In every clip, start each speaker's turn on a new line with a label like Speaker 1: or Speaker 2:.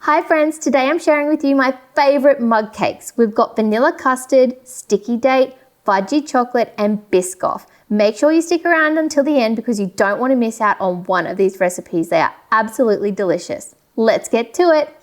Speaker 1: Hi friends, today I'm sharing with you my favorite mug cakes. We've got vanilla custard, sticky date, fudgy chocolate, and Biscoff. Make sure you stick around until the end because you don't want to miss out on one of these recipes. They are absolutely delicious. Let's get to it.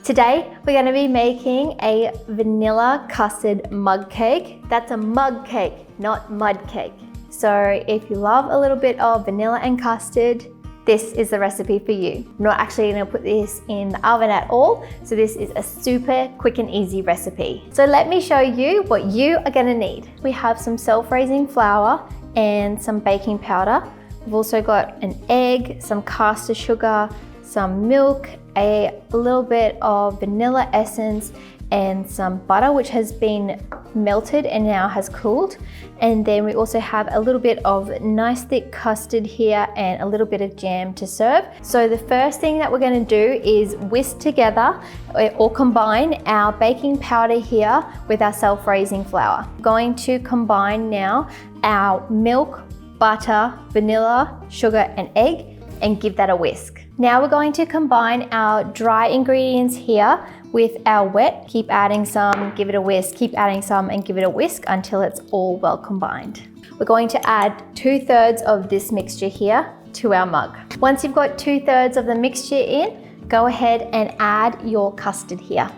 Speaker 1: Today, we're going to be making a vanilla custard mug cake. That's a mug cake, not mud cake. So if you love a little bit of vanilla and custard, this is the recipe for you. I'm not actually going to put this in the oven at all, so this is a super quick and easy recipe. So let me show you what you are going to need. We have some self-raising flour and some baking powder. We've also got an egg, some caster sugar, some milk, a little bit of vanilla essence, and some butter which has been melted and now has cooled. And then we also have a little bit of nice thick custard here and a little bit of jam to serve. So the first thing that we're going to do is whisk together or combine our baking powder here with our self-raising flour. I'm going to combine now our milk, butter, vanilla, sugar and egg and give that a whisk. Now we're going to combine our dry ingredients here with our wet. Keep adding some, give it a whisk, keep adding some and give it a whisk until it's all well combined. We're going to add 2/3 of this mixture here to our mug. Once you've got 2/3 of the mixture in, go ahead and add your custard here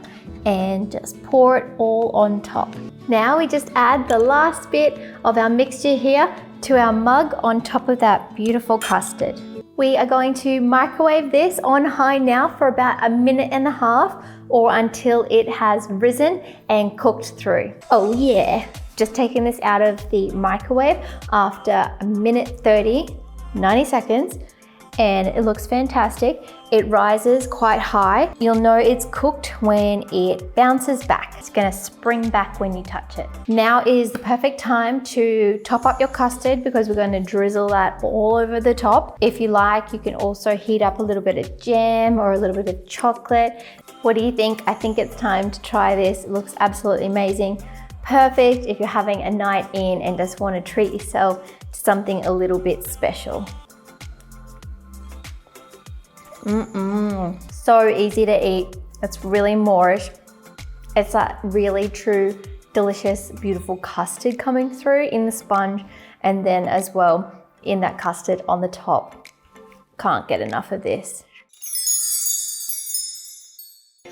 Speaker 1: and just pour it all on top. Now we just add the last bit of our mixture here to our mug on top of that beautiful custard. We are going to microwave this on high now for about 1.5 minutes or until it has risen and cooked through. Oh yeah, just taking this out of the microwave after 1:30, 90 seconds, and it looks fantastic. It rises quite high. You'll know it's cooked when it bounces back. It's gonna spring back when you touch it. Now is the perfect time to top up your custard because we're gonna drizzle that all over the top. If you like, you can also heat up a little bit of jam or a little bit of chocolate. What do you think? I think it's time to try this. It looks absolutely amazing. Perfect if you're having a night in and just wanna treat yourself to something a little bit special. So easy to eat. It's really Moorish. It's that really true, delicious, beautiful custard coming through in the sponge and then as well in that custard on the top. Can't get enough of this.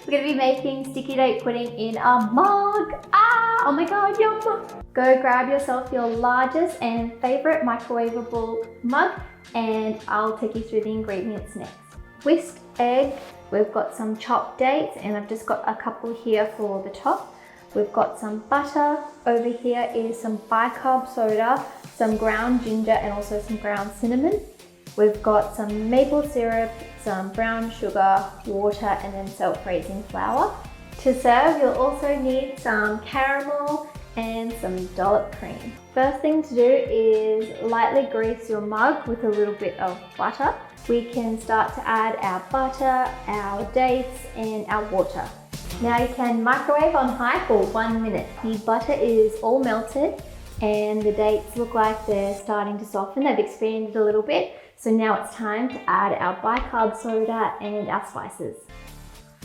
Speaker 1: We're gonna be making sticky date pudding in a mug. Oh my God, yum! Go grab yourself your largest and favorite microwavable mug and I'll take you through the ingredients next. Whisked egg, we've got some chopped dates and I've just got a couple here for the top. We've got some butter, over here is some bicarb soda, some ground ginger and also some ground cinnamon. We've got some maple syrup, some brown sugar, water and then self-raising flour. To serve, you'll also need some caramel and some dollop cream. First thing to do is lightly grease your mug with a little bit of butter. We can start to add our butter, our dates and our water. Now you can microwave on high for 1 minute. The butter is all melted and the dates look like they're starting to soften. They've expanded a little bit. So now it's time to add our bicarb soda and our spices.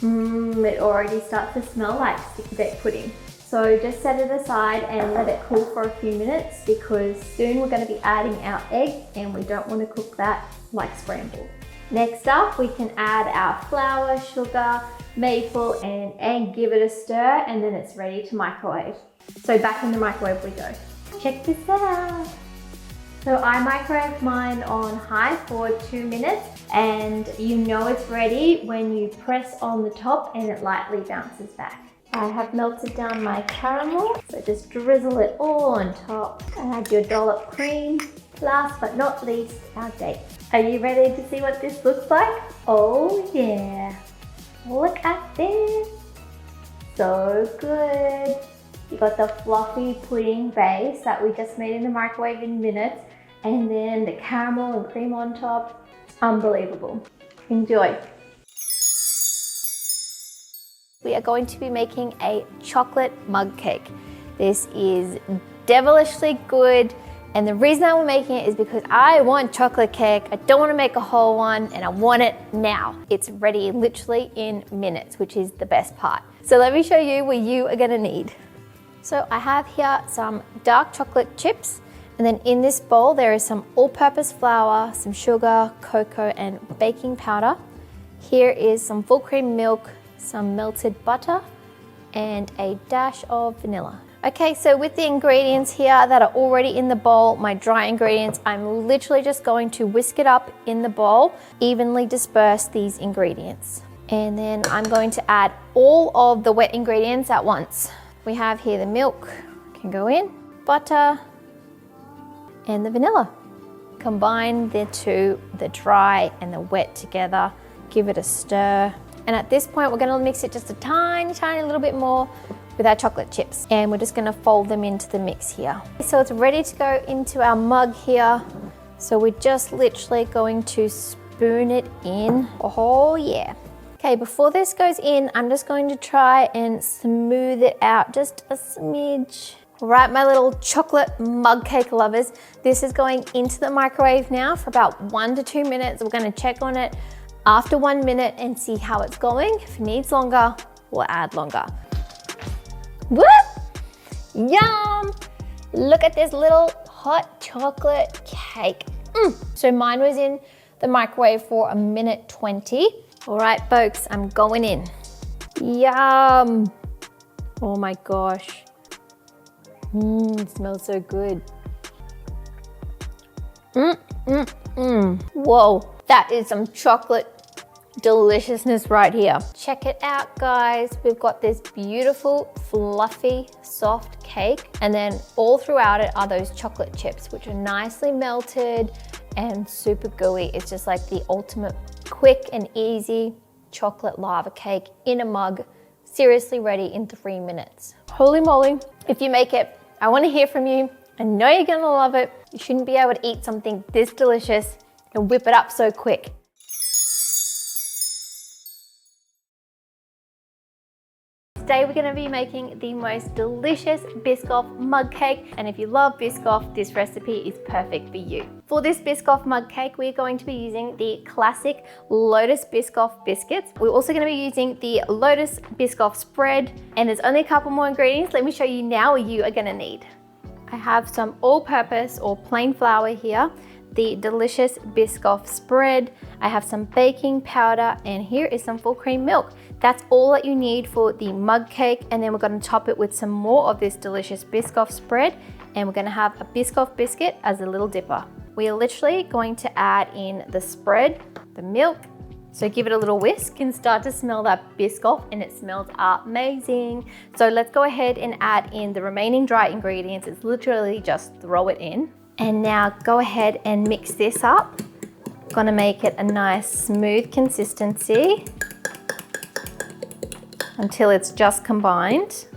Speaker 1: It already starts to smell like sticky date pudding. So just set it aside and let it cool for a few minutes because soon we're going to be adding our egg and we don't want to cook that like scrambled. Next up, we can add our flour, sugar, maple and egg, give it a stir and then it's ready to microwave. So back in the microwave we go. Check this out. So I microwaved mine on high for 2 minutes and you know it's ready when you press on the top and it lightly bounces back. I have melted down my caramel, so just drizzle it all on top. Add your dollop cream. Last but not least, our date. Are you ready to see what this looks like? Oh yeah, look at this. So good. You got the fluffy pudding base that we just made in the microwave in minutes and then the caramel and cream on top. Unbelievable. Enjoy. We are going to be making a chocolate mug cake. This is devilishly good, And the reason I'm making it is because I want chocolate cake. I don't want to make a whole one and I want it now. It's ready literally in minutes, which is the best part. So let me show you what you are gonna need. So I have here some dark chocolate chips, and then in this bowl there is some all-purpose flour, some sugar, cocoa, and baking powder. Here is some full cream milk, some melted butter, and a dash of vanilla. Okay, so with the ingredients here that are already in the bowl, my dry ingredients, I'm literally just going to whisk it up in the bowl, evenly disperse these ingredients. And then I'm going to add all of the wet ingredients at once. We have here the milk, can go in, butter, and the vanilla. Combine the two, the dry and the wet together, give it a stir. And at this point, we're gonna mix it just a tiny, tiny little bit more with our chocolate chips, and we're just gonna fold them into the mix here. So it's ready to go into our mug here. So we're just literally going to spoon it in. Oh yeah. Okay, before this goes in, I'm just going to try and smooth it out just a smidge. All right, my little chocolate mug cake lovers, this is going into the microwave now for about 1 to 2 minutes. We're gonna check on it after 1 minute and see how it's going. If it needs longer, we'll add longer. Whoop! Yum! Look at this little hot chocolate cake. So mine was in the microwave for 1:20 minutes. All right, folks, I'm going in. Yum! Oh my gosh. It smells so good. Whoa, that is some chocolate deliciousness right here. Check it out, guys. We've got this beautiful, fluffy, soft cake, and then all throughout it are those chocolate chips, which are nicely melted and super gooey. It's just like the ultimate quick and easy chocolate lava cake in a mug, seriously ready in 3 minutes. Holy moly. If you make it, I want to hear from you. I know you're gonna love it. You shouldn't be able to eat something this delicious and whip it up so quick. Today we're going to be making the most delicious Biscoff mug cake, and if you love Biscoff, this recipe is perfect for you. For this Biscoff mug cake, we're going to be using the classic Lotus Biscoff biscuits. We're also going to be using the Lotus Biscoff spread, and there's only a couple more ingredients. Let me show you now what you are going to need. I have some all-purpose or plain flour here, the delicious Biscoff spread. I have some baking powder, and here is some full cream milk. That's all that you need for the mug cake, and then we're going to top it with some more of this delicious Biscoff spread, and we're going to have a Biscoff biscuit as a little dipper. We are literally going to add in the spread, the milk, so give it a little whisk and start to smell that Biscoff, and it smells amazing. So let's go ahead and add in the remaining dry ingredients. It's literally just throw it in. And now go ahead and mix this up. Gonna make it a nice smooth consistency until it's just combined.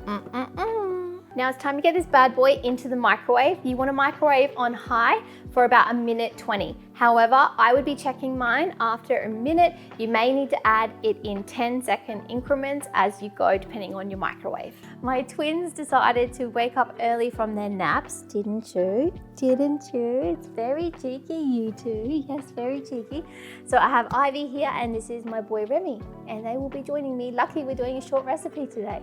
Speaker 1: Now it's time to get this bad boy into the microwave. You want to microwave on high for about 1:20 minutes. However, I would be checking mine after 1 minute. You may need to add it in 10-second increments as you go, depending on your microwave. My twins decided to wake up early from their naps, didn't you? Didn't you? It's very cheeky, you two. Yes, very cheeky. So I have Ivy here, and this is my boy Remy, and they will be joining me. Luckily, we're doing a short recipe today.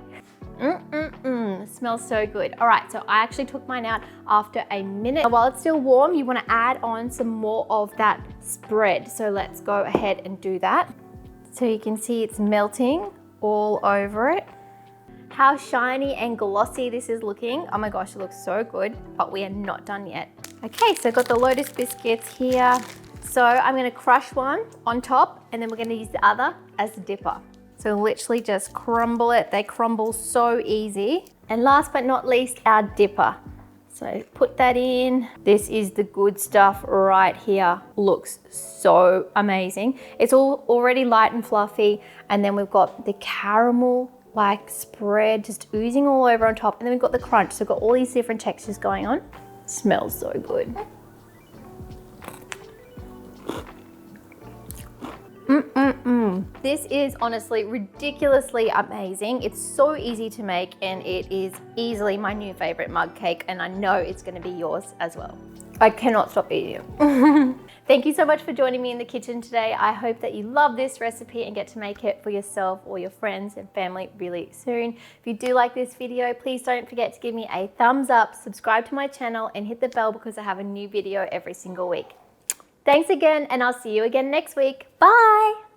Speaker 1: Smells so good. All right, so I actually took mine out after 1 minute. While it's still warm, you want to add on some more of that spread. So let's go ahead and do that. So you can see it's melting all over it. How shiny and glossy this is looking. Oh my gosh, it looks so good, but we are not done yet. Okay, so I've got the Lotus biscuits here. So I'm gonna crush one on top, and then we're gonna use the other as the dipper. So literally just crumble it. They crumble so easy. And last but not least, our dipper. So put that in. This is the good stuff right here. Looks so amazing. It's all already light and fluffy. And then we've got the caramel like spread just oozing all over on top. And then we've got the crunch. So we've got all these different textures going on. Smells so good. This is honestly ridiculously amazing. It's so easy to make, and it is easily my new favorite mug cake, and I know it's going to be yours as well. I cannot stop eating it. Thank you so much for joining me in the kitchen today. I hope that you love this recipe and get to make it for yourself or your friends and family really soon. If you do like this video, please don't forget to give me a thumbs up, subscribe to my channel, and hit the bell because I have a new video every single week. Thanks again, and I'll see you again next week. Bye!